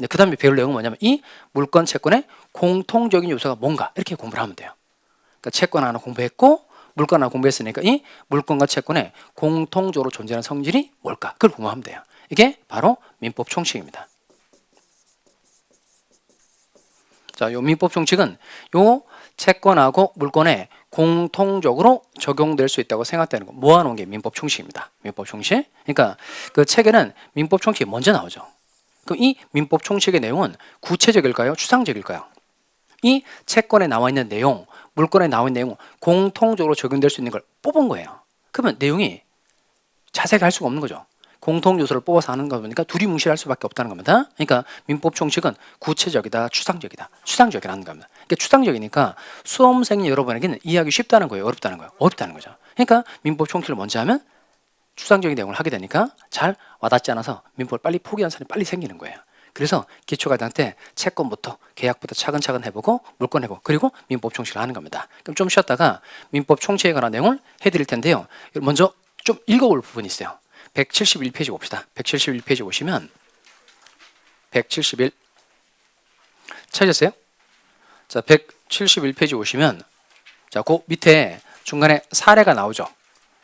그 다음에 배울 내용은 뭐냐면 이 물건 채권의 공통적인 요소가 뭔가 이렇게 공부를 하면 돼요. 그러니까 채권 하나 공부했고 물건 하나 공부했으니까 이 물건과 채권의 공통적으로 존재하는 성질이 뭘까? 그걸 공부하면 돼요. 이게 바로 민법 총칙입니다. 자, 요 민법 총칙은 요 채권하고 물건에 공통적으로 적용될 수 있다고 생각되는 거 모아놓은 게 민법 총칙입니다. 민법 총칙. 그러니까 그 책에는 민법 총칙이 먼저 나오죠. 그럼 이 민법 총칙의 내용은 구체적일까요? 추상적일까요? 이 채권에 나와 있는 내용, 물건에 나와 있는 내용은 공통적으로 적용될 수 있는 걸 뽑은 거예요. 그러면 내용이 자세하게 할 수가 없는 거죠. 공통 요소를 뽑아서 하는 거 보니까 둘이 뭉실할 수밖에 없다는 겁니다. 그러니까 민법 총칙은 구체적이다, 추상적이다, 추상적이라는 겁니다. 그러니까 추상적이니까 수험생이 여러분에게는 이해하기 쉽다는 거예요, 어렵다는 거예요, 어렵다는 거죠. 그러니까 민법 총칙을 먼저 하면 추상적인 내용을 하게 되니까 잘 와닿지 않아서 민법을 빨리 포기하는 사람이 빨리 생기는 거예요. 그래서 기초과정 때 채권부터 계약부터 차근차근 해보고 물건 해보고 그리고 민법 총칙을 하는 겁니다. 그럼 좀 쉬었다가 민법 총칙에 관한 내용을 해드릴 텐데요. 먼저 좀 읽어볼 부분이 있어요. 171페이지 봅시다. 171페이지 보시면 171 찾으셨어요? 자, 171페이지 보시면 자, 그 밑에 중간에 사례가 나오죠.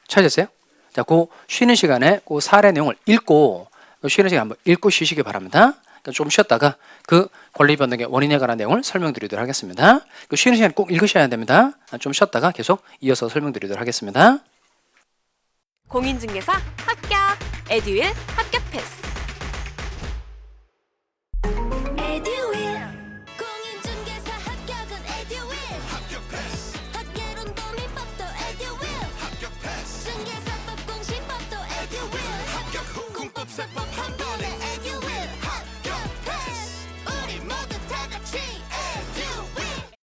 찾으셨어요? 자, 그 쉬는 시간에 그 사례 내용을 읽고 쉬는 시간 한번 읽고 쉬시기 바랍니다. 그러니까 좀 쉬었다가 그 권리 변동의 원인에 관한 내용을 설명드리도록 하겠습니다. 그 쉬는 시간 꼭 읽으셔야 됩니다. 좀 쉬었다가 계속 이어서 설명드리도록 하겠습니다. 공인중개사 합격! 에듀윌 합격 패스!